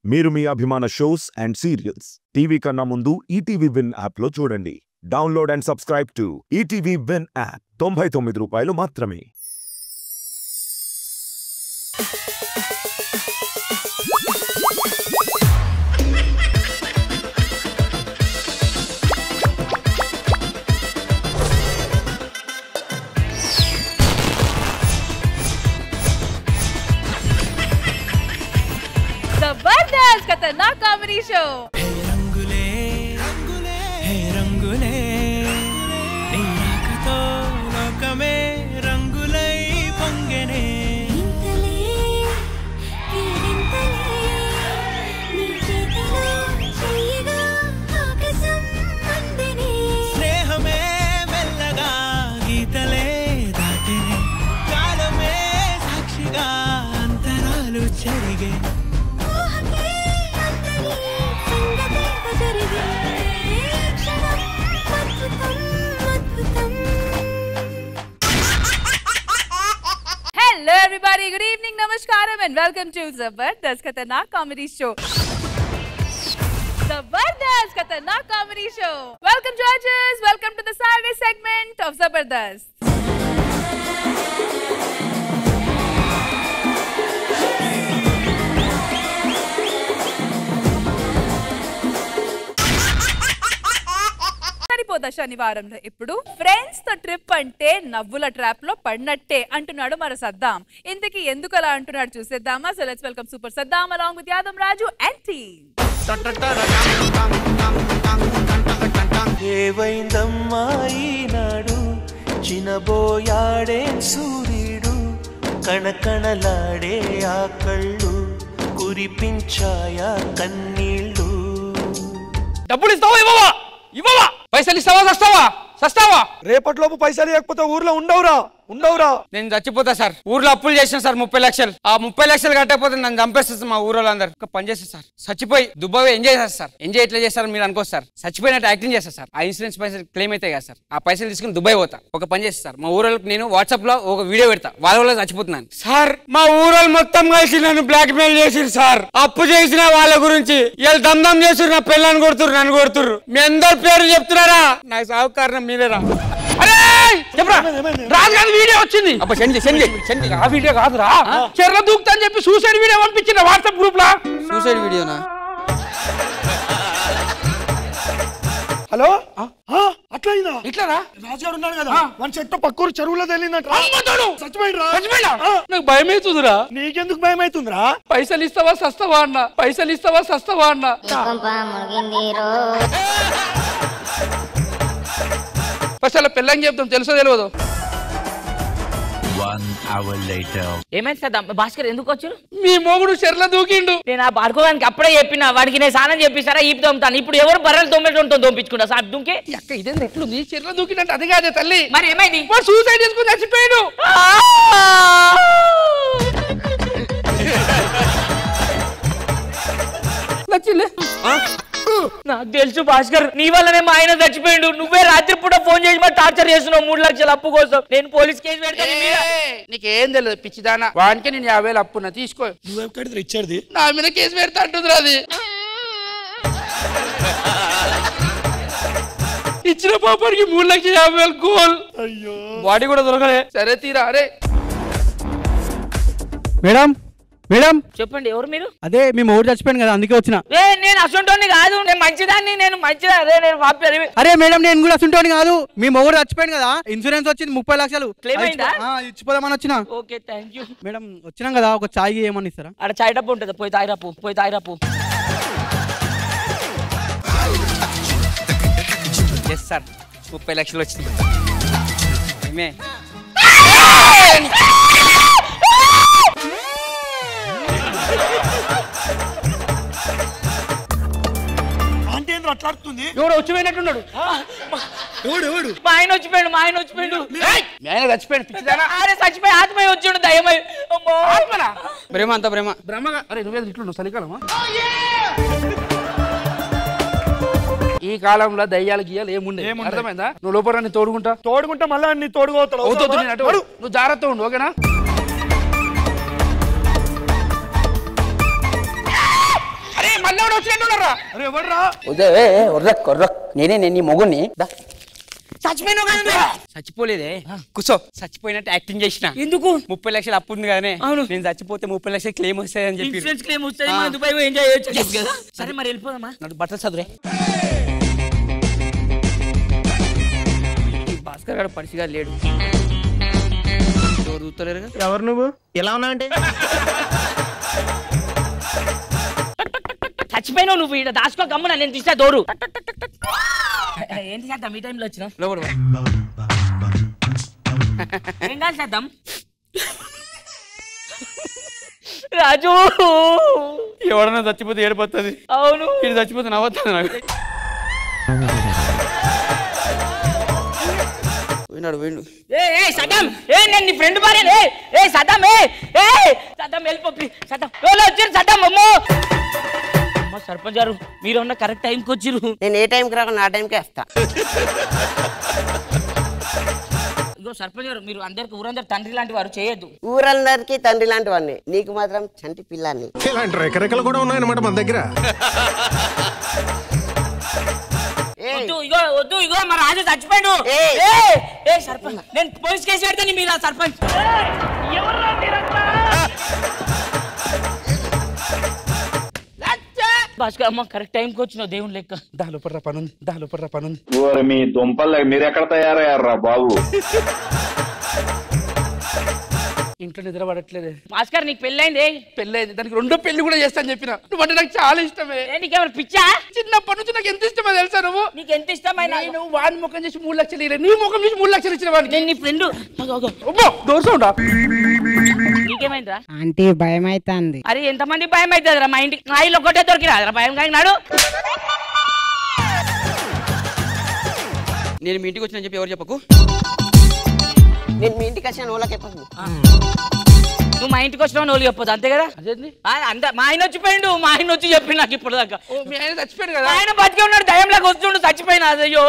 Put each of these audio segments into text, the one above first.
మీరు మీ అభిమాన shows and serials TV కన్నా ముందు ఈటీవీ విన్ యాప్ లో చూడండి. Download and subscribe to ETV win app. 99 రూపాయలు మాత్రమే. जबरदस्त खतरनाक कॉमेडी शो. रंगुले रंगुले हे रंगुले नीराकतो लोकमे रंगुलै పొంగెనే ఇంతలే ఇంతలే నీ చేతిలో చెయ్యగా ఆకాశం అందెనే స్నేహమే మెల్లగా గీతలే దాటెనే కాలమే సాక్షిగా అంతరాలు చెరిగే Hello everybody, good evening, namaskaram and welcome to Zabardast Khatarnak Comedy Show. Zabardast Khatarnak Comedy Show. Welcome judges, welcome to the Saturday segment of Zabardast. శనివారంలో ఇప్పుడు ఫ్రెండ్స్ తో ట్రిప్ అంటే నవ్వుల ట్రాప్ లో పడినట్టే అంటున్నాడు మన సద్దాం. ఇంతకీ ఎందుకు అలా అంటున్నాడు చూసేద్దామా? So let's welcome super Saddam along with Yadav Raju and team. ఏవైందమ్మా ఈనాడు చినబోయాడే సూర్యుడు కణకణలాడే ఆ కళ్ళు కురిపించాయా కన్నీళ్ళు. డబ్బులు ఇస్తావా ఇవ్వవా? ఇవ్వవా? పైసలు ఇస్తావా సస్తావా? సస్తావా? రేపటిలోపు పైసలు లేకపోతే ఊర్లో ఉండవురా. నేను చచ్చిపోతా సార్. ఊర్లో అప్పులు చేసిన సార్ 30 లక్షలు. ఆ 30 లక్షలు కట్టకపోతే నన్ను చంపేస్తారు మా ఊరోళ్ళు అందరు. ఒక పని చేస్తారు సార్, చచ్చిపోయి దుబాయ్ ఎంజాయ్ చేస్తారు సార్. ఎంజాయ్ ఎట్లా చేస్తారు మీరు అనుకోవచ్చు సార్. చచ్చిపోయినట్టు యాక్టింగ్ చేస్తారు సార్. ఆ ఇన్సూరెన్స్ పైసలు క్లెయిమ్ అయితే కదా సార్. ఆ పైసలు తీసుకుని దుబాయ్ పోతా. ఒక పని చేస్తారు సార్, మా ఊరోళ్ళకి నేను వాట్సాప్ లో ఒక వీడియో పెడతా, వాళ్ళ చచ్చిపోతున్నాను సార్. మా ఊరోళ్ళు మొత్తం కలిసి నన్ను బ్లాక్ మెయిల్ చేసిరు సార్. అప్పు చేసిన వాళ్ళ గురించి వీళ్ళు దమ్దం చేసిరు. నా పిల్లని కొడుతురు, నన్ను కొడుతురు. మీ అందరు పేరు చెప్తున్నారా? నాకు సాగు కారణం మీరేరా? రాజుగారి వీడియో వచ్చింది. ఆ వీడియో కాదురా, చెర్ల దూకుతా అని చెప్పి సూసైడ్ వీడియో పంపించిన వాట్సాప్ గ్రూప్ లా. సూసైడ్ వీడియోనా? హలో అట్లా ఇట్లారా? రాజుగారు ఉన్నాడు కదా, మన చెట్టు పక్కూరు చెరువులో తెలియదంట. నాకు భయం అవుతుందిరా. నీకెందుకు భయం అవుతుందిరా? పైసలు ఇస్తావా సస్తావా అన్న, పైసలు ఇస్తావా సస్తావా అన్న. పైసల పిల్లని చెప్తాం, తెలుసో తెలియదు. 1 hour later. ఏమైంది సార్ భాస్కర్ ఎందుకు వచ్చారు? మీ మొగుడు చెర్ల దూకిండు. నేను ఆ పడుకోవడానికి అప్పుడే చెప్పిన వాడికి నేను స్నానం చెప్పిస్తారా ఈపు తోముతాను. ఇప్పుడు ఎవరు బర్రెలు తోమేటో తోపించుకుంటా సార్ దుంకే. అక్క ఇదేంది ఎట్లుంది? చెర్ల దూకిందంటే అది కాదే తల్లి. మరి ఏమైంది? సూసైడ్ చేసుకుని చచ్చిపోయాడు. నచ్చింది నాకు తెలుసు భాస్కర్, నీ వల్లనే మా ఆయన చచ్చిపోయిండు. నువ్వే రాత్రి పూట ఫోన్ చేసి మరి టార్చర్ చేస్తున్నావు 3 లక్షల అప్పు కోసం. నేను పోలీస్ కేసు పెడతాను. నీకేం తెలియదు పిచ్చిదానా. వానికి నేను 50,000 అప్పున్నా తీసుకో. నువ్వెక్కడికి ఇచ్చేది? నా మీద కేసు పెడతా అంటుంది. అది ఇచ్చిన పాపానికి 3,50,000 గోల్. అయ్యో బాడీ కూడా దొరకలే. సరే తీరా. అరే మేడం మేడం చెప్పండి, ఎవరు మీరు? అదే మీ ఊరు చచ్చిపోయాను కదా, అందుకే వచ్చిన. నేను అసంటోని కాదు, నేను మంచిదాన్ని. నేను మంచిదా? అదే నేను అరే మేడం నేను కూడా అసంటోని కాదు. మీ మొగుడు చచ్చిపోయాను కదా, ఇన్సూరెన్స్ వచ్చింది 30 లక్షలు క్లెయిమ్ అయిందా? ఇచ్చిపోదామని వచ్చిన. Okay thank you madam. వచ్చినాం కదా, ఒక చాయ్ ఏమని ఇస్తారా? అక్కడ చాయ్ డబ్బు ఉంటుంది, పోయి తాగిరాపు. పోయి తాగిరాపు. ఎస్ సార్, 30 లక్షలు వచ్చింది. అట్లాడుతుంది. ఎవడు వచ్చిపోయినట్టున్నాడు. మా ఆయన వచ్చిపోయాడు. మా ఆయన వచ్చిపోయాడు. పిచ్చిదానా? అరే చచ్చిపోయి ఆత్మయ్య వచ్చాడు. దయమై ప్రేమ అంత ప్రేమ బ్రహ్మగా. అరే నువ్వేది ఇట్లు చలికాలమా? ఈ కాలంలో దయ్యాలు గీయాలు ఏముండే అర్థమైందా? నువ్వు లోపల తోడుకుంటా మళ్ళీ నీ తోడుకోతాడు. నువ్వు జాగ్రత్త ఉండు, ఓకేనా? మళ్ళీ వచ్చినట్టున్నారా? అరే ఎవర్రా? నేనే నేను నీ మొగుడిని. చచ్చిపోలేదే, కూర్చో. చచ్చిపోయినట్టు యాక్టింగ్ చేసిన. ఎందుకు? 30 లక్షలు అప్పు ఉంది కానీ అవును. నేను చచ్చిపోతే 30 లక్షలు క్లెయిమ్ వస్తాయని చెప్పి. ఇన్సూరెన్స్ క్లెయిమ్ వస్తుంది, మనం దుబాయ్ పోయి ఎంజాయ్ చేయొచ్చు కదా. సరే మరి వెళ్ళిపోదామా? నాకు బట్టలు చదువురే. భాస్కర్ గారు పరిచిగా లేడు. చూస్తలేరుగా. ఎవరు నువ్వు? ఎలా ఉన్నా అంటే చచ్చిపోయినావు నువ్వు. ఇక్కడ దాచుకో, గమ్మున నేను తీసా డోరు. ఏంటి చేద్దాం ఈ టైంలో వచ్చినా? లోపల ఏం కాదు చేద్దాం. రాజు ఎవడన్నా చచ్చిపోతే ఏడిపోతుంది. అవును, ఇది చచ్చిపోతే నవ్వుతుంది నాకు. విన్నాడు వీళ్ళు. సదాం, నేను నీ ఫ్రెండ్ భార్య. సదాం, సదాం వెళ్ళిపో ప్లీజ్. సదాం వచ్చారు. సదాం అమ్మో. అమ్మ సర్పంచ్ గారు, మీరు ఉన్న కరెక్ట్ టైంకి వచ్చిరు. నేను ఏ టైంకి రాకుండా ఆ టైంకి వస్తా. ఇగో సర్పంచ్ గారు, మీరు అందరికి ఊరందరు తండ్రి లాంటి వారు, చేయొద్దు. ఊరందరికి తండ్రి లాంటి వాడిని, నీకు మాత్రం చంటి పిల్లాన్ని. ఇలాంటి రెకరెకలు కూడా ఉన్నాయన్నమాట మన దగ్గర. వద్దు ఇగో మా రాజు చచ్చిపోయాడు. సర్పంచ్, నేను పోలీస్ కేసు పెడతాను. మీరు సర్పంచ్ భాస్కర్ అమ్మ కరెక్ట్ టైంకి వచ్చినావు, దేవుని లెక్క. దాలోపడ్రా పనుంది, దాలోపడ్రా పనుంది. మీ దుంపలు మీరెక్కడ తయారయ్యారా బాబు? ఇంట్లో నిద్ర పడట్లేదే. భాస్కర్ నీకు పెళ్ళైంది? పెళ్ళైంది, దానికి 2వ పెళ్లి కూడా చేస్తాను చెప్పిన. నువ్వంటే నాకు చాలా ఇష్టమే. నీకేమైనా పిచ్చా? చిన్నప్పటి నుంచి నాకు ఎంత ఇష్టమో తెలుసా నువ్వు? నీకు ఎంత ఇష్టమైన? నేను వాడి ముఖం చేసి 3 లక్షలు ఇవ్వలేదు, నీ ముఖం చేసి 3 లక్షలు ఇచ్చిన వాడికి. నేను నీ ఫ్రెండ్. Door sound. నీకేమైందిరా? ఆంటీ భయం అవుతుంది. అరే ఎంతమంది భయం అవుతుందిరా? మా ఇంటికి మా ఇల్లు ఒకటే దొరికిరాదరా భయం కాగినాడు. నేను మీ ఇంటికి వచ్చిన చెప్పి ఎవరు చెప్పకు. నేను మీ ఇంటికి వచ్చిన వాళ్ళకి చెప్పదు. నువ్వు మా ఇంటికి వచ్చినావు నువ్వు చెప్పదు, అంతే కదా? మా ఆయన వచ్చిపోయిండు. మా ఆయన వచ్చి చెప్పి నాకు ఇప్పుడు దాకా. మీ ఆయన చచ్చిపోయాడు కదా? ఆయన బతికే ఉన్నాడు, దయంలాగా వస్తుండు, చచ్చిపోయినా. అయ్యో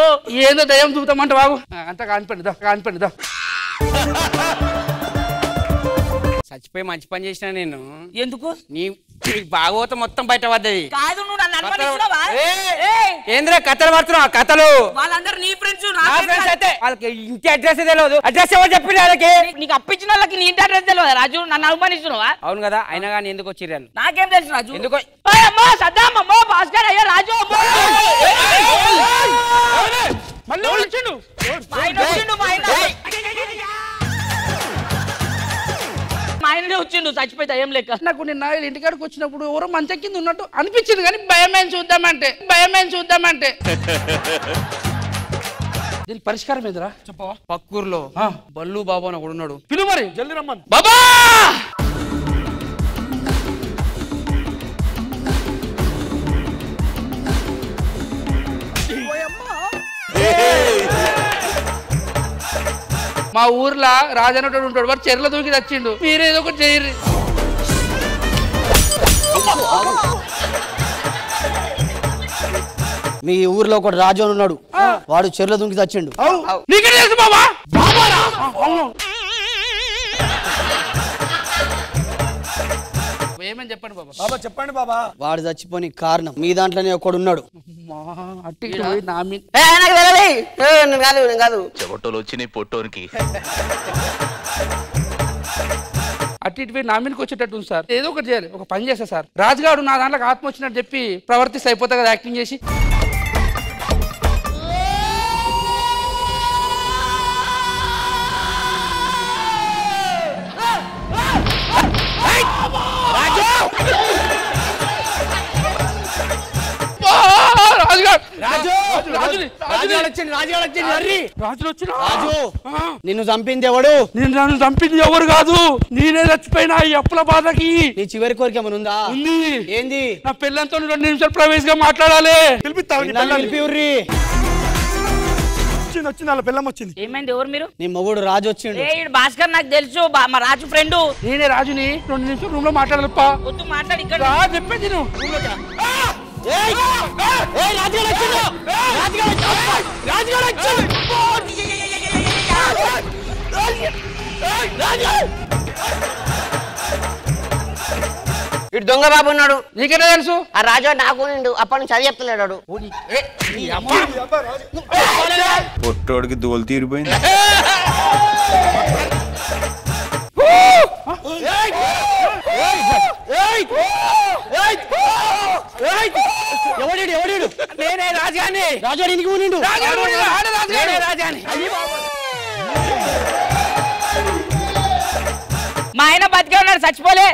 ఏదో దయం చూపుతామంట బాబు. అంతా కానిపండిదా. చచ్చిపోయి మంచి పని చేసిన నేను. ఎందుకు? నీ భాగవతం మొత్తం బయట పడ్డది. కాదు, నువ్వు నన్ను అనుమానిస్తున్నావా? ఏంద్రా కథలు పడుతున్నావు? ఆ కథలు వాళ్ళందరూ నీ ఫ్రెండ్స్. అయితే వాళ్ళకి ఇంటి అడ్రస్ తెలియదు. అడ్రస్ ఎవరు చెప్పింది వాళ్ళకి? నీకు అప్పించిన వాళ్ళకి నీ ఇంటి అడ్రస్ తెలియదు. రాజు నన్ను అనుమానిస్తున్నావా? అవును కదా, అయినా కానీ ఎందుకు వచ్చిర్రు? నాకేం తెలుసు రాజు? ఎందుకు? అమ్మో సద్దాం, అమ్మో భాస్కర్, అయ్యో రాజు, అమ్మో మళ్ళీ వచ్చిండు. మా ఆయననే వచ్చిండు చచ్చిపోయి దయ్యం లెక్క. నాకు నిన్న ఇంటికాడికి వచ్చినప్పుడు ఎవరో మంచం కింద ఉన్నట్టు అనిపించింది, కానీ భయమేం చూద్దామంటే దీనికి పరిష్కారం ఏందిరా చెప్పవా? పక్కూరులో బల్లు బాబు అని ఒకడు ఉన్నాడు. పిలు మరి జల్ది రమ్మను. బాబా మా ఊర్లో రాజన్నోడు ఉంటాడు, వాడు చెర్ల దూకి తెచ్చిండు. మీరేదో ఒకటి చేయరు. మీ ఊర్లో ఒకటి రాజు అని ఉన్నాడు, వాడు చెరువులో దుంకి చచ్చిండు. నీకే తెలుసు బాబా? ఏమని చెప్పండి బాబా. బాబా చెప్పండి బాబా. వాడు చచ్చిపోని కారణం మీ దాంట్లోనే ఒకడు ఉన్నాడు. కాదు చెవటోలు వచ్చి పొట్టోనికి అటు ఇటు నా మీదకి వచ్చేటట్టు ఉంది సార్. ఏదో ఒకటి చేయాలి, ఒక పని చేస్తా సార్. రాజుగాడు నా దాంట్లోకి ఆత్మ వచ్చినట్టు చెప్పి ప్రవర్తిస్తే అయిపోతా కదా యాక్టింగ్ చేసి. నిన్ను చంపింది ఎవడు? నన్ను చంపింది ఎవరు కాదు, నేనే చచ్చిపోయినా ఈ అప్పుల బాధకి. నీ చివరి కోరిక ఏమైనా ఉందా? ఉంది. ఏంది? నా పిల్లలతో 2 నిమిషాలు ప్రైవేట్ గా మాట్లాడాలి. వచ్చింది వాళ్ళ పిల్లం వచ్చింది. ఏమైంది? ఎవరు మీరు? నీ మొగుడు రాజు వచ్చిండు. భాస్కర్ నాకు తెలుసు, మా రాజు ఫ్రెండ్. నేనే రాజుని. 2 నిమిషాలు రూమ్ లో మాట్లాడాలప్పా. వద్దు మాట్లాడి ఇక్కడ చెప్పేది నువ్వు. ఇటు దొంగ బాబు ఉన్నాడు. నీకెలా తెలుసు? ఆ రాజు నాకు నిండు అప్పటి నుంచి అది చెప్తలేడు. పొట్టోడికి దోలు తీరిపోయింది. ఎవడు నేనే రాజాని. రాజాడు ఇంటికి ఊరిండు. రాజాని. మా ఆయన బతికే ఉన్నాడు, చచ్చిపోలే.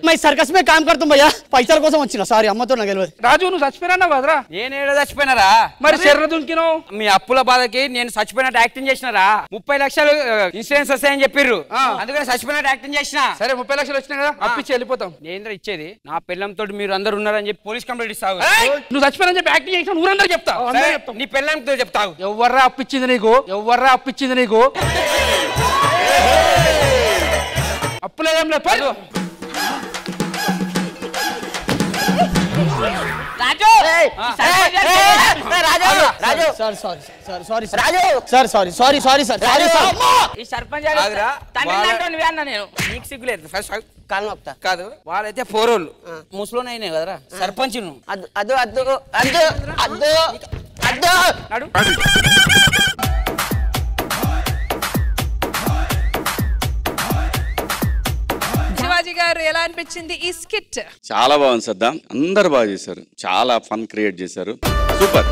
मैं सर्कस में काम करता हूं भैया, पैसा కోసం వచ్చిన. సారీ అమ్మతో నాకు తెలియదు. రాజు నువ్వు చచ్చిపోయినావు కదరా? నేనేడా చచ్చిపోయినారా? మరి శర్ర దుంకినావు. మీ అప్పుల బాధకి నేను చచ్చిపోయినట్టు యాక్టింగ్ చేసినారా? 30 లక్షలు ఇన్సూరెన్స్ వస్తాయని చెప్పిర్రు, అందుకని చచ్చిపోయినట్టు యాక్టింగ్ చేసిన. సరే 30 లక్షలు వచ్చినాయి కదా, అప్పిచ్చి వెళ్ళిపోతాం. నేనేంద్ర ఇచ్చేది? నా పిల్లంతో మీరు అందరు ఉన్నారని చెప్పి పోలీస్ కంప్లైంట్ ఇస్తావు. నువ్వు చచ్చిపోయినని చెప్పి యాక్టింగ్ చేసిన ఊరందరూ చెప్తా. నీ పిల్లంతో చెప్తావు. ఎవర్రా అప్పిచ్చింది నీకు? అప్పులేం లేదు. ఈ సర్పంచ్ నీకు సిగ్గులేదు? ఫస్ట్ కాదు, వాళ్ళైతే పోరోళ్ళు ముసలోనే అయినాయి కదరా సర్పంచ్. శివాజీ గారు ఎలా అనిపించింది ఈ స్కిట్? చాలా బాగుంది సద్దాం, అందరు బాగా చేశారు, చాలా ఫన్ క్రియేట్ చేశారు, సూపర్.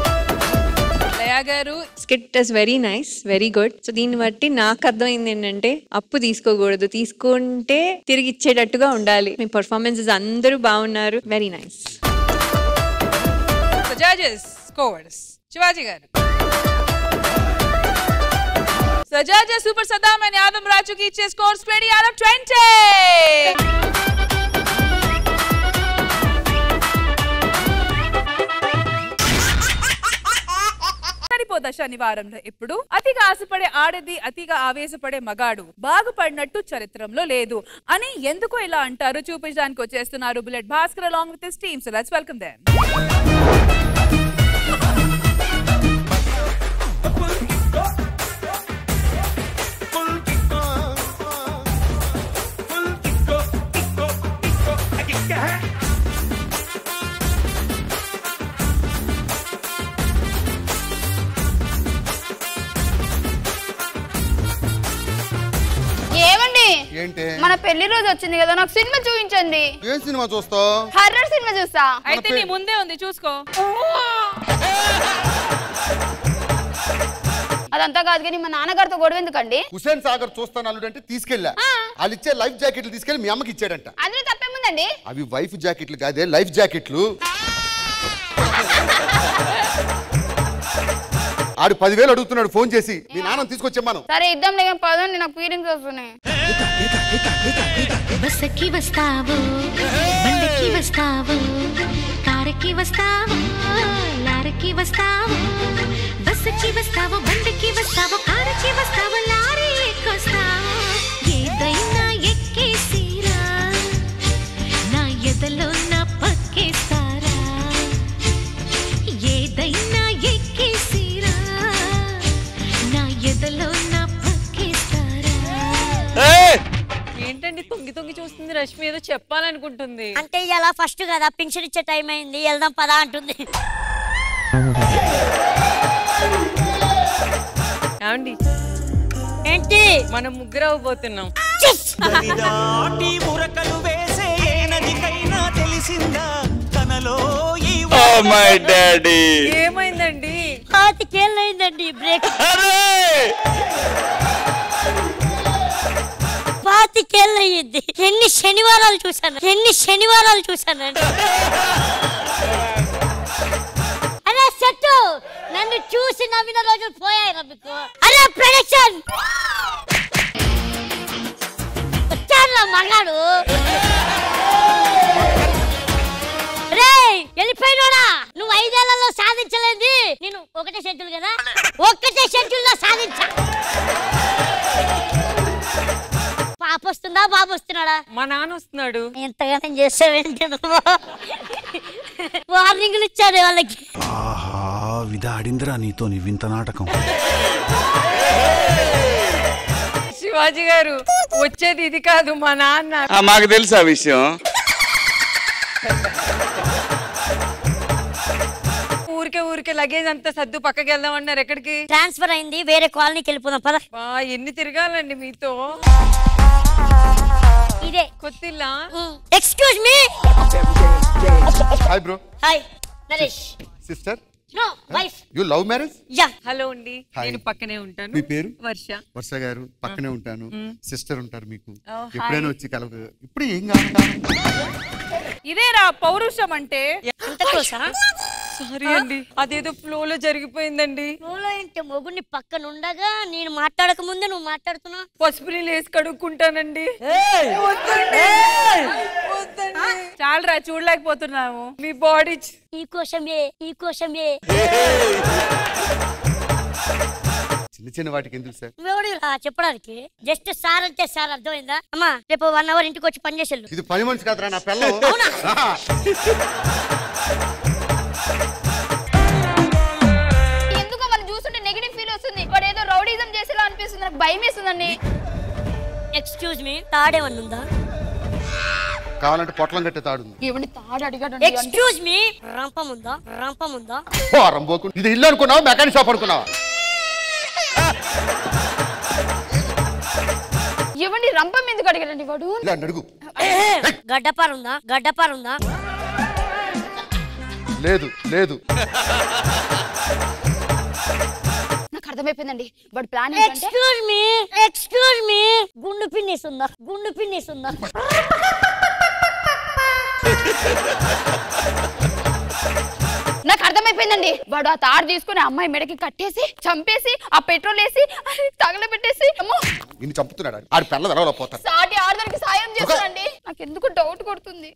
లయా గారు skit is very nice, very good. So దీన్ని బట్టి నాకు అర్థమైంది ఏంటంటే అప్పు తీసుకోకూడదు, తీసుకుంటే తిరిగి ఇచ్చేటట్టుగా ఉండాలి. మీ పర్ఫార్మెన్సెస్ అందరూ బాగున్నారు, very nice. Judges scores Shivaji గారు. So judges Super Saddam and Yadam Raju ki iche scores 20 out of 20. సరిపోదా శనివారంలో ఇప్పుడు అతిగా ఆశపడే ఆడది అతిగా ఆవేశపడే మగాడు బాగుపడినట్టు చరిత్రలో లేదు అని ఎందుకు ఇలా అంటారు చూపించడానికి వచ్చేస్తున్నారు bullet Bhaskar along with his team. So let's welcome them. ఏంటి మన పెళ్లి రోజు వచ్చింది కదా, నాకు సినిమా చూపించండి. ఏం సినిమా చూస్తావు? హర్రర్ సినిమా చూస్తా. అయితే నీ ముందే ఉంది, చూసుకో. అదంతా కాదు కానీ మా నాన్నగారితో గొడవ ఎందుకండి? హుసేన్ సాగర్ చూస్తాను అల్లుడు అంటే తీసుకెళ్ళా. వాళ్ళు ఇచ్చే లైఫ్ జాకెట్లు తీసుకెళ్లి మీ అమ్మకి ఇచ్చాడంట. అందులో తప్పేముందండి? అవి వైఫ్ జాకెట్లు కాదే, లైఫ్ జాకెట్లు. ఆడు 10,000 అడుగుతున్నాడు ఫోన్ చేసి, మీ నాన్న తీసుకొచ్చాను. సరే ఇద్దాం లేక పదండి, నాకు ఫీలింగ్స్ వస్తున్నాయి. బస్సుకి వస్తావు, బండికి వస్తావు, కారుకి వస్తావు, లారీకి వస్తావు, బస్సుకి వస్తావు, బండికి వస్తావు, కారుకి వస్తావు, లారీ ఎక్కొస్తావు, ఏదైనా ఎక్కేసిరా, నా ఎదలో నా పక్కేస్తారా, ఏదైనా ఎక్కేసిరా, నా ఎదలో నా పక్కేస్తారా. ఏంటండి తొంగి తొంగి చూస్తుంది రష్మి, ఏదో చెప్పాలనుకుంటుంది. అంటే ఇలా ఫస్ట్ కదా పింఛన్ ఇచ్చే టైం అయింది, వెళ్దాం పదా అంటుంది. ఏమండి ఏంటి మనం ముగ్గురు అవ్వబోతున్నాం. ఏమైందండి? 5 ఏళ్ళు అయిందండి బ్రేక్. 5 ఏళ్ళు అయ్యింది. ఎన్ని శనివారాలు చూసానండి. అరే సెట్టు, నన్ను చూసి నవ్విన రోజులు పోయాయిరా మీకు. అరే ప్రొడక్షన్ వచ్చారా మగాడు? రే వెళ్ళిపోయినోడా, నువ్వు 5 ఏళ్లలో సాధించలేంది నేను ఒకటే షెడ్యూల్ కదా, ఒక్కటే షెడ్యూల్లో సాధించా. పాప వస్తుందా బాబు వస్తున్నాడా? మా నాన్న వస్తున్నాడు. ఎంతగానో చేసావేంటి, వార్నింగ్లు ఇచ్చాడు వాళ్ళకి. విధాడిందిరా నీతో వింత నాటకం. శివాజీ గారు వచ్చేది ఇది కాదు మా నాన్న. మాకు తెలుసు ఆ విషయం. ఊరికే లగేజ్ అంతా సర్దు పక్కకి వెళ్దాం అన్నారు. ఎక్కడికి? ట్రాన్స్ఫర్ అయింది, వేరే కాలనీకి వెళ్ళిపోదాం పద. ఎన్ని తిరగాలండి మీతో? ఇదే కొత్తిల్లా. Excuse me. Hi bro. Hi Naresh. Sister. No wife. You love marriage? Ya. Hello అండి, నేను పక్కనే ఉంటాను. మీ పేరు? వర్ష. వర్ష గారు పక్కనే ఉంటాను. సిస్టర్ ఉంటారు మీకు. Oh, ఎప్పుడైనా వచ్చి కలవ. ఇప్పుడు ఏం కావాలి? ఇదేరా పౌరుషం అంటే. ఎంత క్లోజా? సారీ అండి, అదేదో ఫ్లో లో జరిగిపోయిందండి. ఫ్లోలో ఏంటి? మొగుడిని పక్కన ఉండగా నేను మాట్లాడక ముందే నువ్వు మాట్లాడుతున్నావు. పసుపు నీళ్ళు వేసి కడుక్కుంటానండి. చాలరా, చూడలేకపోతున్నాము మీ బాడీ. ఈ కోసమే చిన్న చిన్న వాటికి ఎందుకు సార్? నువ్వెవడు చెప్పడానికి? జస్ట్ సార్ అంటే సార్, అర్థమైందా? అమ్మా రేపు 1 hour ఇంటికి వచ్చి పని చేసేళ్ళు. ఇది పని మనిషి కాదురా నా పిల్ల. ఎందుకో వాళ్ళు చూస్తుంటే నెగటివ్ ఫీల్ వస్తుంది. వాడు ఏదో రౌడీజం చేసేలా అనిపిస్తుంది, నాకు భయం వేస్తుందండి. Excuse me, తాడేమన్నుందా? కావాలంటే పొట్లం కట్టే తాడుంది. ఏమండి తాడు అడిగాడు? ఎక్స్క్యూజ్ మీ, రంపముందా? రంపోకు. ఇది ఇల్లు అనుకున్నావా, మెకానిక్ షాప్ అనుకున్నావా? ఏమండి రంపం ఎందుకు అడిగాడండి వాడు? ఇలా అడుగు. గడ్డపారుందా? లేదు. నాకు అర్థమైపోయిందండి వాడు ప్లాన్. ఎక్స్క్యూజ్ మీ, గుండు పిన్నిస్ ఉందా? నాకు అర్థమైపోయిందండి వాడు ఆ తాడు తీసుకుని అమ్మాయి మెడకి కట్టేసి చంపేసి ఆ పెట్రోల్ వేసి తగలబెట్టేసి నిన్ను చంపుతున్నాడు. ఆడి పిల్ల దరవలో పోతాడు. సాటి ఆడదానికి సాయం చేస్తాడండి. నాకు ఎందుకు డౌట్ కొడుతుంది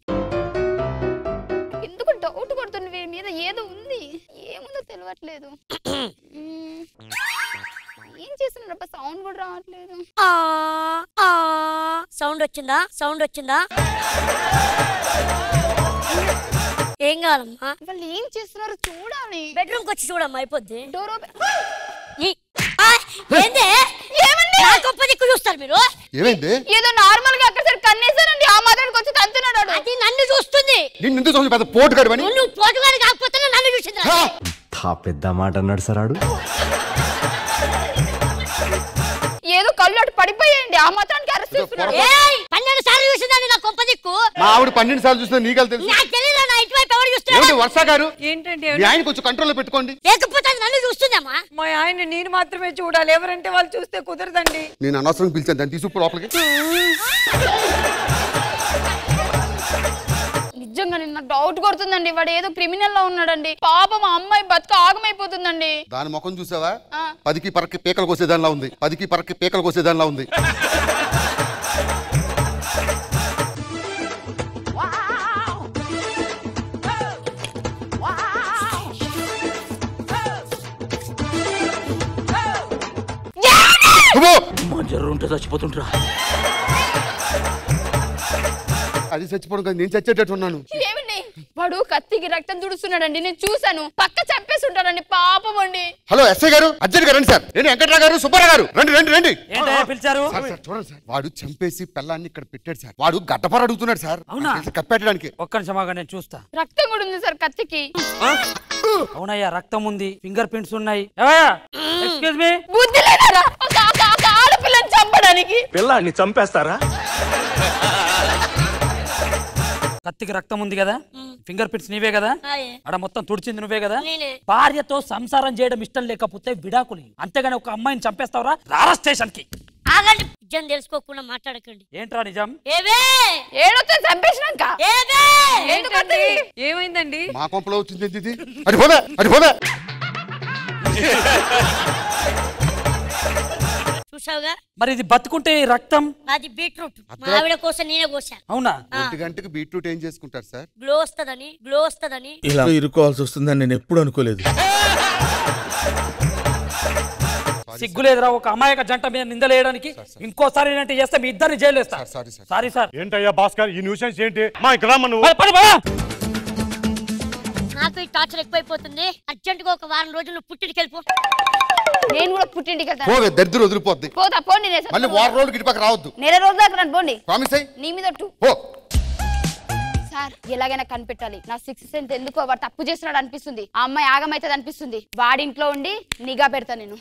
వీరి మీద. ఏదో ఉంది, ఏముందో తెలియట్లేదు. ఏం చేస్తున్నారు? సౌండ్ కూడా రావట్లేదు. సౌండ్ వచ్చిందా? ఏం కావాలమ్మా? వాళ్ళు ఏం చేస్తున్నారు చూడాలి. బెడ్రూమ్ వచ్చి చూడమ్మా, అయిపోద్ది. డోర్ చూస్తారు మీరు. ఏమైంది? ఏదో నార్మల్ గా అక్కడ కన్నేసానండి, ఆ మాత్రానికి వచ్చి తంతున్నాడు. అది నన్ను చూస్తుంది. పెద్ద పోటుగాడు. నువ్వు పోటుగాడు కాకపోతే నన్ను చూసిందా? పెద్ద మాట అన్నాడు సార్ ఆడు. ఏదో కళ్ళు అటు పడిపోయాయండి, ఆ మాత్రానికి అరెస్ట్ చేస్తున్నాడు. 12 సార్లు చూసిందండి నా కొంప దిక్కు. మా ఆవిడ 12 సార్లు చూసినా నీకు తెలుసు. నాకు తెలియదు, నా ఇటువైపు ఎవరు చూస్తున్నారు? వర్ష గారు ఏంటండి? మీ ఆయన కొంచెం కంట్రోల్లో పెట్టుకోండి. లేకపోతే నన్ను చూస్తుందమ్మా. మా ఆయన నేను మాత్రమే చూడాలి, ఎవరంటే వాళ్ళు చూస్తే కుదరదండి. నేను అనవసరం పిలిచాను, దాన్ని తీసుకు లోపలికి. నిజంగా నిన్న డౌట్ కొడుతుందండి, వాడు ఏదో క్రిమినల్ లా ఉన్నాడండి. పాపం ఆ అమ్మాయి బతుక ఆగమైపోతుందండి. దాని ముఖం చూసావా? 10కి పరక్కి పీకలు కోసేదానిలా ఉంది. జర్రుంటే చచ్చిపోతుంటా. అది చచ్చిపోవడం కాదు, నేను చచ్చేటట్టు ఉన్నాను. ఏమండి వాడు కత్తికి రక్తం తుడుస్తున్నాడండి, నేను చూసాను. పక్క చంపేసి ఉంటాడండి, పాపం అండి. హలో ఎస్ఐ గారు, అర్జెంట్ గా రండి సార్. నేను వెంకట్రావు గారు, సుబ్బారావు గారు, రండి. పిలిచారు? చూడండి సార్, వాడు చంపేసి పిల్లాన్ని ఇక్కడ పెట్టాడు సార్. వాడు గడ్డపార అడుగుతున్నాడు సార్. అవునా? కప్పెట్టడానికి. ఒక్క నిమిషం ఆగండి, నేను చూస్తా. రక్తం కూడా ఉంది సార్ కత్తికి. అవునయ్యా, రక్తం ఉంది, ఫింగర్ ప్రింట్స్ ఉన్నాయి. ఎక్స్క్యూజ్ మీ, బుద్ధి లేదా ఆడపిల్లని చంపడానికి? పిల్లాన్ని చంపేస్తారా? కత్తికి రక్తం ఉంది కదా, ఫింగర్ ప్రింట్స్ నీవే కదా, అక్కడ మొత్తం తుడిచింది నువ్వే కదా. భార్యతో సంసారం చేయడం ఇష్టం లేకపోతే విడాకులు, అంతేగాని ఒక అమ్మాయిని చంపేస్తావరా? రారా స్టేషన్ కి. ఆగండి, నిజం తెలుసుకోకుండా మాట్లాడకండి. ఏంట్రా నిజం? ఏడొచ్చా చంపేసినాక ఏమైందండి? మా కొంపలో వచ్చింది ఇది. అది పోదా. చూసావుగా మరి ఇది బతుకుంటే రక్తం. అది బీట్రూట్, మా ఆవిడ కోసం నేనే కోసా. అవునా? 1 గంటకి బీట్రూట్ ఏం చేసుకుంటారు సార్? గ్లో వస్తదని. ఇలా ఇరుకోవాల్సి వస్తుందని నేను ఎప్పుడు అనుకోలేదు. సిగ్గులేదురా ఒక అమాయక జంట మీద నిందలేయడానికి? ఇంకోసారి ఏంటంటే చేస్తే మీ ఇద్దరిని జైలు వేస్తా. Sorry sir. ఏంటయ్యా భాస్కర్, ఈ న్యూసెన్స్ ఏంటి? మా ఇక్కడ నాకు ఈ టార్చర్ ఎక్కువైపోతుంది. అర్జెంట్ గా ఒక వారం రోజులు పుట్టింటికి వెళ్ళిపో. నేను కూడా పుట్టింటికి వెళ్తాను. పోవే దరిద్రం వదిలిపోద్ది. పోతా పోండి. మళ్ళీ వారం రోజులు గిటి పక్క రావద్దు. నెల రోజులు దాకా రండి పోండి. ప్రామిస్ అయ్యి నీ మీద సార్ ఎలాగైనా కనిపెట్టాలి. నా 6th సెన్స్ ఎందుకో వాడు తప్పు చేస్తున్నాడు అనిపిస్తుంది. ఆ అమ్మాయి ఆగమైతుంది అనిపిస్తుంది. వాడింట్లో ఉండి నిఘా పెడతా నేను.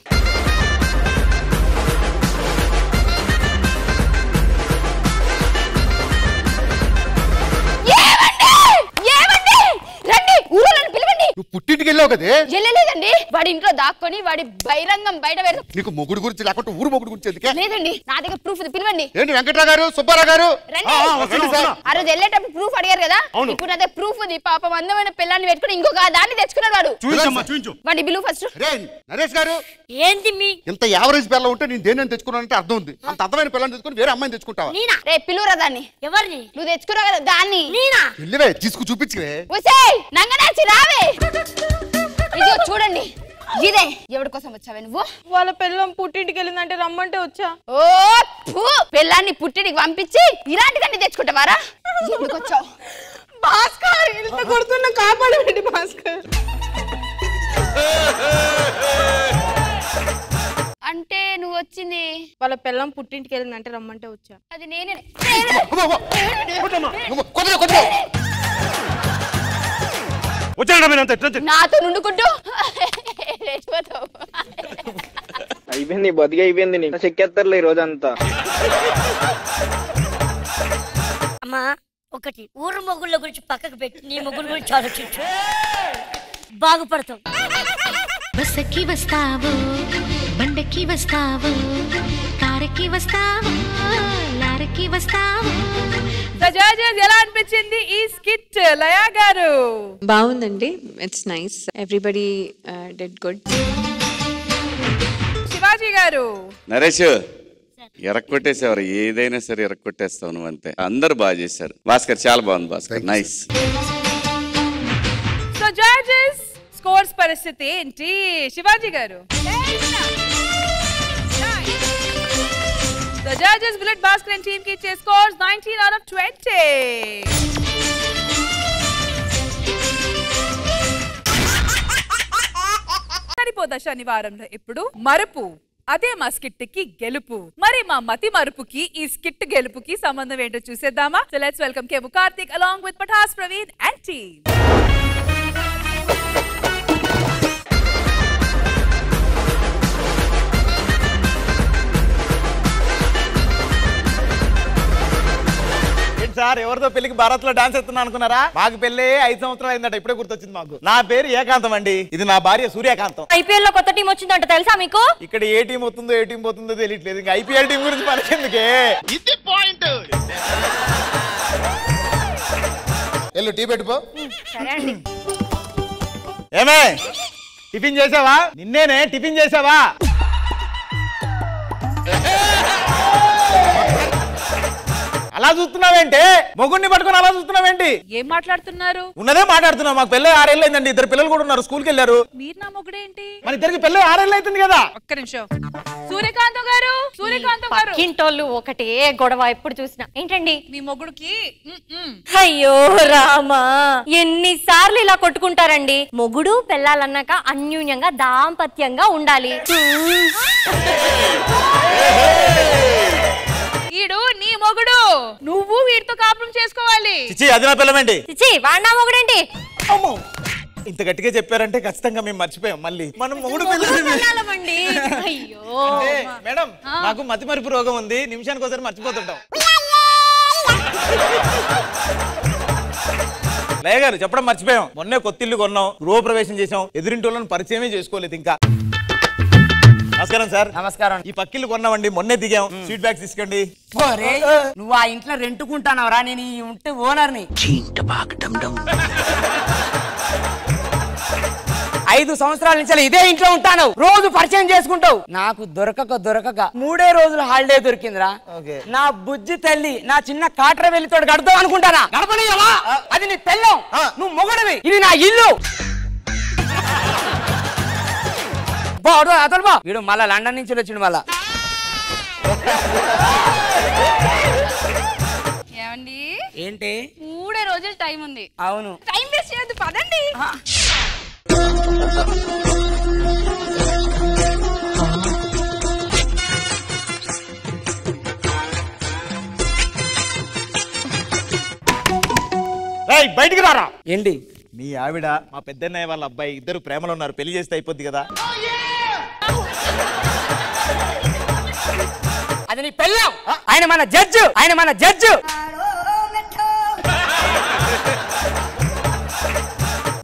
రండి ఊరోళ్ళని పిలవండి. నువ్వు పుట్టింటికి వెళ్ళావు కదే? వెళ్ళలేదండి. వాడి ఇంట్లో దాక్కొని వాడి బహిరంగం బయట పెడతాం. నీకు మొగుడు గురించి లేకుంటే ఊరు మొగుడు గురించి ఎందుకే? లేదండి నా దగ్గర ప్రూఫ్ ఉంది. పిలవండి. ఏంటి వెంకట్రావు గారు, సుబ్బారావు గారు? ఆ రోజు వెళ్ళేటప్పుడు ప్రూఫ్ అడిగారు కదా. ఇప్పుడు నా దగ్గర ప్రూఫ్ ఉంది. పాపం అందమైన పిల్లాన్ని పెట్టుకుని ఇంకొక దాన్ని తెచ్చుకున్నాడు వాడు. వాడి బిలు ఫస్ట్. నరేష్ గారు ఏంటి మీ ఇంత యావరేజ్ పిల్ల ఉంటే నేను దేని తెచ్చుకున్నానంటే అర్థం ఉంది. అంత అర్థమైన పిల్లని తెచ్చుకుని వేరే అమ్మాయిని తెచ్చుకుంటావా? నేనా? రే పిలువురా దాన్ని. ఎవరిని? నువ్వు తెచ్చుకున్నావు కదా దాన్ని. నేనా? వెళ్ళివే తీసుకు చూపించే. నంగనాచి రావే. ఇదిగో చూడండి. ఇదే ఎవరి కోసం వచ్చావే నువ్వు? వాళ్ళ పిల్లం పుట్టింటికి వెళ్ళిందంటే రమ్మంటే వచ్చా. ఓ పిల్లాన్ని పుట్టింటికి పంపించి ఇలాంటిదాన్ని తెచ్చుకుంటావారా? ఎందుకు వచ్చావు? భాస్కర్ ఇంత కొడుతున్నా కాపాడబెట్టి భాస్కర్. అంటే నువ్వు వచ్చింది వాళ్ళ పిల్లం పుట్టింటికి వెళ్ళిందంటే రమ్మంటే వచ్చా. అది నేనే. నాతో నుండుకుంటూ అయిపోయింది బతికి అయిపోయింది. నీ చెక్కేస్తారులే ఈ రోజంతా. అమ్మా ఒకటి ఊరు మొగుళ్ళ గురించి పక్కకు పెట్టి నీ మొగుడు గురించి ఆలోచించు. బాగుపడతావు. బస్సుకి వస్తావు, బండకి వస్తావు, కారుకి వస్తావు, లారీకి వస్తావు. ఎలా అనిపించింది ఈ స్కిట్ లయా గారు? బాగుందండి. It's nice. Everybody did good. Shivaji గారు. నరేష్ ఎరక్కొట్టేసేవారు. ఏదైనా సరే ఎరక్కొట్టేస్తావు నువ్వు అంతే. అందరు బాగా చేశారు. భాస్కర్ చాలా బాగుంది. Bhaskar nice. So judges scores పరిస్థితి ఏంటి? శివాజీ గారు. The judges Bullet Bhaskar and team ki scores 19 out of 20. సరిపోదా శనివారంలో ఇప్పుడు మరుపు. అదే మా స్కిట్ కి గెలుపు. మరి మా మతి మరుపుకి ఈ స్కిట్ గెలుపుకి సంబంధం ఏంటో చూసేద్దామా? సో లెట్స్ వెల్కమ్ కేము Karthik along with Patas Praveen and team. Sir ఎవరితో పెళ్లికి భారత్ లో డాన్స్ ఎత్తున్నా అనుకున్నారా? మాకు పెళ్లి 5 సంవత్సరాలు అయిందట. ఇప్పుడే గుర్తొచ్చింది మాకు. నా పేరు ఏకాంతం అండి. ఇది నా భార్య సూర్యకాంతం. ఐపీఎల్ లో కొత్త టీం వచ్చిందంట తెలుసా మీకు? ఇక్కడ ఏ టీం వస్తుందో ఏ టీం పోతుందో తెలియట్లేదు. ఇంకా ఐపీఎల్ టీం గురించి మనకెందుకే. ఇది పాయింట్. ఎల్లు టీ పెట్టుకో. సరే అండి. ఏమే టిఫిన్ చేసావా? నిన్నేనే టిఫిన్ చేసావా? అలా చూస్తున్నావేంటి? మొగుడిని పట్టుకుని అలా చూస్తున్నావేంటి? ఏం మాట్లాడుతున్నారు? ఉన్నదే మాట్లాడుతున్నావు. మాకు పెళ్ళి 6 ఏళ్ళు అయిందండి. 2 పిల్లలు కూడా ఉన్నారు. స్కూల్కి వెళ్ళారు. మీరు నా మొగుడేంటి? మన ఇద్దరికి పెళ్ళి 6 ఏళ్ళు అవుతుంది కదా. ఒక్క నిమిషం. సూర్యకాంతం గారు, సూర్యకాంతం గారు. పక్కింటోళ్ళు ఒకటే గొడవ ఎప్పుడు చూసినా. ఏంటండి మీ మొగుడికి? అయ్యో రామా, ఎన్నిసార్లు ఇలా కొట్టుకుంటారండి? మొగుడు పెళ్ళాలన్నాక అన్యూన్యంగా దాంపత్యంగా ఉండాలి. ఈడు నీ మొగుడు. నువ్వు వీడితో కాపురం చేసుకోవాలి. చిచి అది నా పిల్లమేంటి? చిచి వాడు నా మొగుడేంటి? ఇంత గట్టిగా చెప్పారంటే ఖచ్చితంగా మేము మర్చిపోయాం. మళ్ళీ మనం మొగుడు మేడం నాకు మతి మరుపు రోగం ఉంది. నిమిషానికి ఒకసారి మర్చిపోతుంటాం. లయ గారు చెప్పడం మర్చిపోయాం. మొన్నే కొత్తిల్లు కొన్నాం, గృహప్రవేశం చేసాం. ఎదురింటి వాళ్ళని పరిచయమే చేసుకోలేదు ఇంకా. నమస్కారం సార్. నమస్కారం. ఈ పక్కిల్లు కొన్నామండి, మొన్నే దిగాం. స్వీట్ బ్యాగ్స్ తీసుకోండి. నువ్వు ఆ ఇంట్లో రెంటుకుంటానవరా? నేను ఈ ఉంటే ఓనర్ని. 5 సంవత్సరాల నుంచి ఇదే ఇంట్లో ఉంటాను. రోజు పరిచయం చేసుకుంటావు. నాకు దొరకక 3 రోజులు హాలిడే దొరికిందిరా. నా బుజ్జి తల్లి నా చిన్న కాట్ర వెళ్ళితోడు గడతావు అనుకుంటానా? గడపనియవా? అది నీ పెళ్ళం, నువ్వు మొగుడివి. ఇది నా ఇల్లు. అతను బా వీడు మళ్ళా లండన్ నుంచి వచ్చిండు. మళ్ళా ఏమండి ఏంటి? 3 రోజులు టైం ఉంది. అవును. టైం వేస్ట్ చేయొద్దు పదండి. బయటికి రారా. ఏంటి మీ ఆవిడ మా పెద్దన్నయ్య వాళ్ళ అబ్బాయి ఇద్దరు ప్రేమలో ఉన్నారు, పెళ్లి చేస్తే అయిపోద్ది కదా. అది నీ పెళ్ళాం, ఆయన మన జడ్జు, ఆయన మన జడ్జు.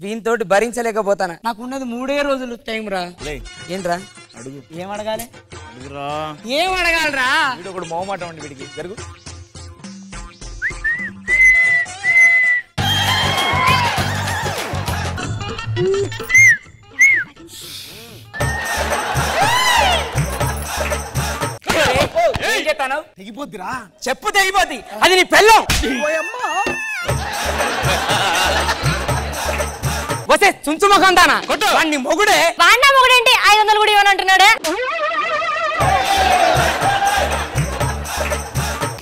దీంతోటి భరించలేకపోతానా. నాకు ఉన్నది 3 రోజులు టైం రా. ఏంట్రా అడుగు. ఏం అడగాలి? అడుగురా. ఏం అడగాలరా? వీడు ఒకడు మొహమాటం అండి వీడికి. జరుగు. ఏం చెప్తాను? తెగిపోద్దిరా. చెప్పు తెగిపోద్ది. అది నీ పెళ్ళం. వస్తే చుంచుముఖం దానా వాడిని మొగుడే. వాడిన మొగుడేంటి 500 కూడా ఇవ్వనంటున్నాడే.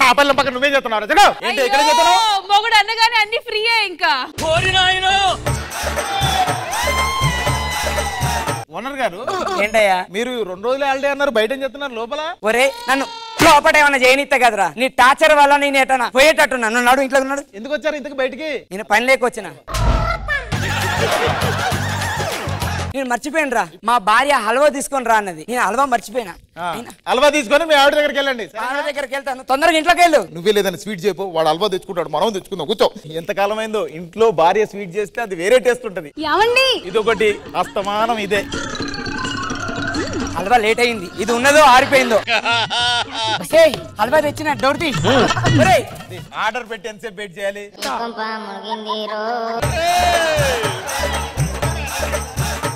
ఆ పళ్ళ పక్కన నువ్వేం చెప్తున్నావు? జగ ఏంటి ఇక్కడ చెప్తున్నావు? మొగుడు అన్నగానే అన్ని ఫ్రీయే ఇంకా. ఓనర్ గారు ఏంటయ్యా మీరు 2 రోజులు హాలిడే అన్నారు, బయట ఏం చెప్తున్నారు లోపల? ఒరే నన్ను లోపట ఏమన్నా చేయనిస్తే కదరా. నీ టార్చర్ వల్ల నేను ఎటనా పోయేటట్టు నన్ను నడు. ఇంట్లో ఉన్నాడు. ఎందుకు వచ్చారు ఇంతకు బయటికి? నేను పని లేకొచ్చిన. నేను మర్చిపోయాను రా. మా భార్య హల్వా తీసుకొని రా అన్నది. నేను హల్వా మర్చిపోయినా. హల్వా తీసుకొని మీ ఆవిడ దగ్గరికి వెళ్ళండి. ఆవిడ దగ్గరికి వెళ్తాను. తొందరగా ఇంట్లోకి వెళ్ళు. నువ్వే లేదని స్వీట్ చేయపో, వాడు హల్వా తెచ్చుకుంటాడు, మనం తెచ్చుకుందాం. కూర్చో. ఎంతకాలం అయిందో ఇంట్లో భార్య స్వీట్ చేస్తే అది వేరే టేస్ట్ ఉంటది. ఇదొకటి అస్తమానం ఇదే. హల్వా లేట్ అయింది. ఇది ఉన్నదో ఆరిపోయిందో. హల్వా తెచ్చిన డోర్ తీ. ఆర్డర్ పెట్టి ఎంతసేపు వెయిట్ చేయాలి?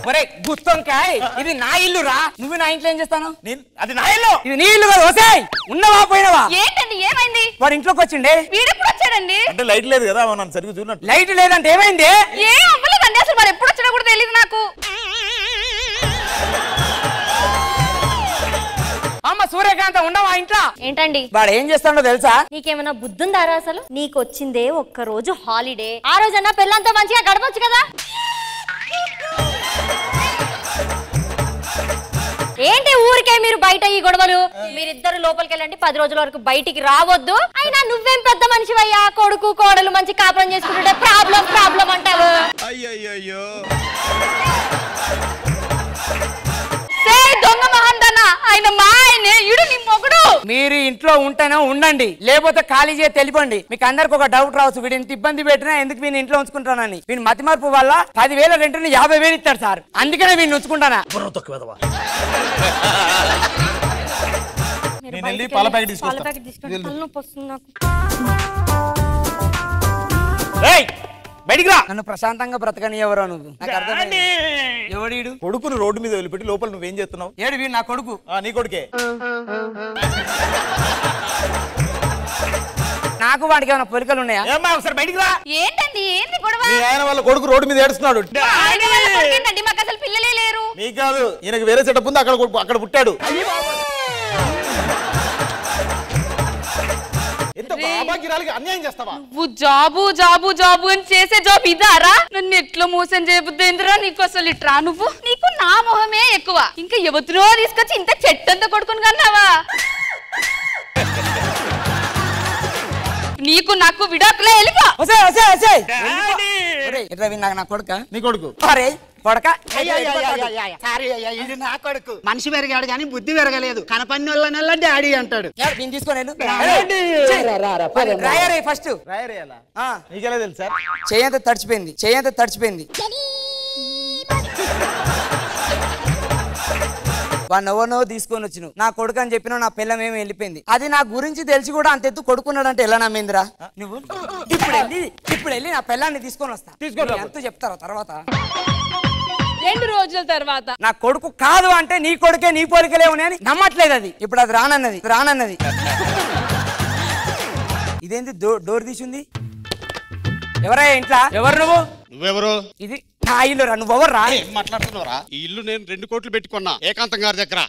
ఒరే గుత్తొంకాయ్, ఇది నా ఇల్లు రా. నువ్వు నా ఇంట్లో ఏం చేస్తాను? అది నా ఇల్లు. ఇది నీ ఇల్లు కదా. వసాయ్ ఉన్నవా పోయినవా? ఏంటండి ఏమైంది? వాడు ఇంట్లోకి వచ్చిండే. వీడెప్పుడు వచ్చాడండి? అంటే లైట్ లేదు కదా, నన్ను సరిగ్గా చూడనట్టు. లైట్ లేదంటే ఏమైంది? ఏం అవ్వలేదండి, అసలు వాడు ఎప్పుడు వచ్చినా కూడా తెలియదు నాకు. అమ్మ సూర్యకాంత ఉండవా ఇంట్లో? ఏంటండి వాడు ఏం చేస్తాడో తెలుసా? నీకేమైనా బుద్ధుందారా అసలు? నీకు వచ్చిందే ఒక్క రోజు హాలిడే. ఆ రోజన్నా పిల్లలతో మంచిగా గడపొచ్చు కదా. ఏంటి ఊరికే మీరు బయట ఈ గొడవలు? మీరిద్దరు లోపలికి వెళ్ళండి. 10 రోజుల వరకు బయటికి రావద్దు. అయినా నువ్వేం పెద్ద మనిషివయ్యా, కొడుకు కోడలు మంచి కాపురం చేసుకుంటుంటే ప్రాబ్లం ప్రాబ్లం అంటావు. అయ్యయ్యో దొంగ మహందన్న ఆయన మా ఆయనే, ఇడు నీ మొగుడు. మీరు ఇంట్లో ఉంటేనే ఉండండి, లేకపోతే ఖాళీ చేసి వెళ్ళిపోండి. మీకు అందరికి ఒక డౌట్ రావచ్చు, వీడు ఇంత ఇబ్బంది పెట్టినా ఎందుకు వీడిని ఇంట్లో ఉంచుకుంటానని. వీని మతి మార్పు వల్ల 10,000 రెంట్ని 50,000 ఇస్తాడు సార్. అందుకనే వీడిని ఉంచుకుంటానా. నేను వెళ్ళి పాల ప్యాకెట్ తీసుకొస్తా. బయటికి రా. నన్ను ప్రశాంతంగా బ్రతకని ఎవరో నువ్వు. నాకు అర్థమైంది. ఎవడు? కొడుకును రోడ్డు మీద వదిలిపెట్టి లోపల నువ్వేం చేస్తున్నావు? ఏడు వీడు నా కొడుకు. నీ కొడుకే. నాకు వాడికి ఏమైనా పోలికలు ఉన్నాయా? ఒకసారి బయటికి రా. ఏంటండి ఏంది గొడవ? మీ ఆయన వాళ్ళ కొడుకు రోడ్డు మీద ఏడుస్తున్నాడు. మాకు అసలు పిల్లలే లేరు. మీకు కాదు, ఈయనకు వేరే సెటప్ ఉంది. అక్కడ పుట్టాడు. అన్యాయం చేస్తావా? నువ్వు జాబు జాబు జాబు అని చేసే జాబ్ ఇదారా? నన్ను ఎట్లా మోసం చేయబుద్దేంద్రా నీకు అసలు ఇట్రా. నువ్వు నీకు నా మొహమే ఎక్కువ. ఇంకా ఎవరినో తీసుకొచ్చి ఇంత చెట్టంతా కొడుకుని కన్నావా? నీకు నాకు విడాకులే వెళ్ళిపో. నాకు నా కొడుక. నీ కొడుకు. అరే కొడక ఇది నా కొడుకు. మనిషి పెరిగాడు కానీ బుద్ధి పెరగలేదు. కనపన్ని వాళ్ళ డాడీ అంటాడు. తీసుకొని ఫస్ట్ నీకెలా తెలుసా? చేయంత తడిచిపోయింది, చేయంత తడిచిపోయింది. వాడిని ఎవరినో తీసుకొని వచ్చిన నా కొడుకు అని చెప్పినా నా పిల్లం ఏమి వెళ్ళిపోయింది. అది నా గురించి తెలిసి కూడా అంత ఎత్తు కొడుకున్నాడు అంటే ఎలా నమ్మిందిరా నువ్వు? ఇప్పుడు వెళ్ళి నా పిల్లాన్ని తీసుకొని వస్తా. ఎంత చెప్తారా తర్వాత? 2 రోజుల తర్వాత నా కొడుకు కాదు అంటే నీ కొడుకే నీ పోలికలే ఉన్నాయని నమ్మట్లేదు. అది ఇప్పుడు అది రానన్నది. ఇదేంటి డోర్ తీసింది? ఎవరయ్యా ఇంట్లో? ఎవరు నువ్వు? నువ్వెవరు? ఇది నా ఇల్లు రా. నువ్వెవరు రా? మాట్లాడుతున్నారా? ఈ ఇల్లు నేను 2 కోట్లు పెట్టుకున్నా ఏకాంతం గారి దగ్గర.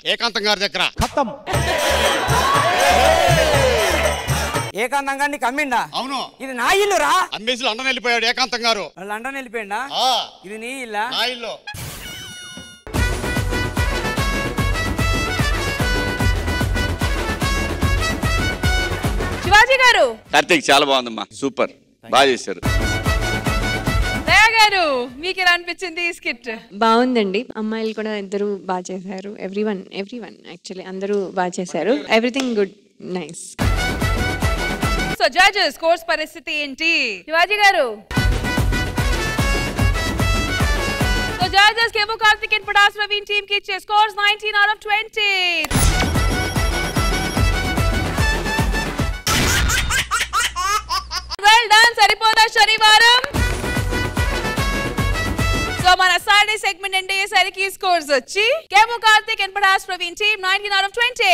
ఏకాంతంగా నీకు అమ్మిండా? అవును. ఇది నా ఇల్లు రా. అమ్మేసి లండన్ వెళ్ళిపోయాడు ఏకాంతం గారు. లండన్ వెళ్ళిపోయిందా? ఇది నీ ఇల్లా? నా ఇల్లు. శివాజీ గారు. కార్తీక్ చాలా బాగుందమ్మా, సూపర్, బాగా చేశారు. దయా గారు, మీకు ఎలా అనిపించింది ఈ స్కిట్? బాగుందండి. అమ్మాయిలు కూడా ఇద్దరు బాగా చేశారు. ఎవ్రీవన్ యాక్చువల్లీ అందరూ బాగా చేశారు. Everything good, nice. So judges scores పరిస్థితి ఏంటి? శివాజీ గారు. సో జడ్జెస్ కేమో కార్తిక్ అండ్ పడాస్ ప్రవీణ్ టీమ్ కి ఇచ్చే scores 19 out of 20. Well done. సరిపోదా శనివారం? సో మన సాటర్డే సెగ్మెంట్ ఎండ్ అయ్యేసరికి స్కోర్స్ వచ్చి కేమో కార్తిక్ అండ్ పడాస్ Praveen team 19 out of 20.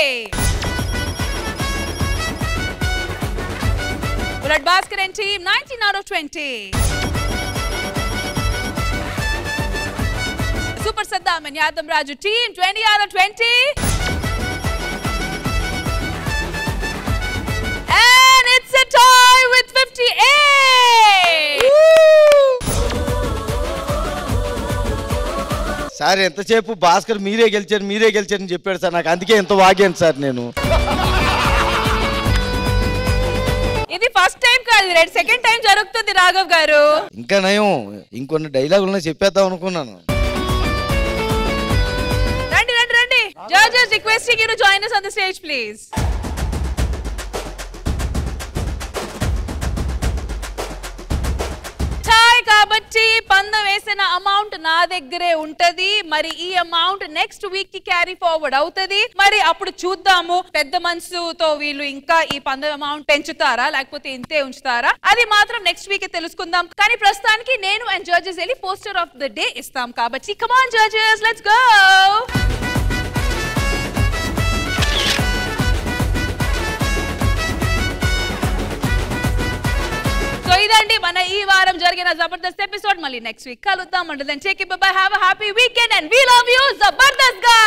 Blood Basket and team 19 out of 20. Super Saddam and Yadam Raju team 20 out of 20. And it's a tie with 58. Sir ఎంతసేపు భాస్కర్ మీరే గెలిచారని చెప్పాడు సార్. నాకు అందుకే ఎంత వాగాను సార్ నేను. ఇది ఫస్ట్ టైం కాదు, సెకండ్ టైం జరుగుతుంది రాఘవ్ గారు. ఇంకా నయం, ఇంకొన్ని డైలాగులు చెప్పేద్దాం అనుకున్నాను. రండి రండి రండి. Judges requesting you to join us on the stage please. కాబట్టి పందెం వేసిన అమౌంట్ నా దగ్గరే ఉంటది. మరి ఈ అమౌంట్ నెక్స్ట్ వీక్ కి క్యారీ ఫార్వర్డ్ అవుతది. మరి అప్పుడు చూద్దాము పెద్ద మనసుతో వీళ్ళు ఇంకా ఈ పందెం అమౌంట్ పెంచుతారా లేకపోతే ఇంతే ఉంచుతారా, అది మాత్రం నెక్స్ట్ వీక్ తెలుసుకుందాం. కానీ ప్రస్తుతానికి నేను అండ్ జడ్జెస్ వెళ్ళి పోస్టర్ ఆఫ్ ద డే ఇస్తాం. కాబట్టి come on judges, let's go. So ఇదండి మన ఈ వారం జరిగిన జబర్దస్త్ ఎపిసోడ్. మళ్ళీ నెక్స్ట్ వీక్ కలుద్దాం. And then take it, bye bye, have a happy weekend and we love you Jabardasth గా.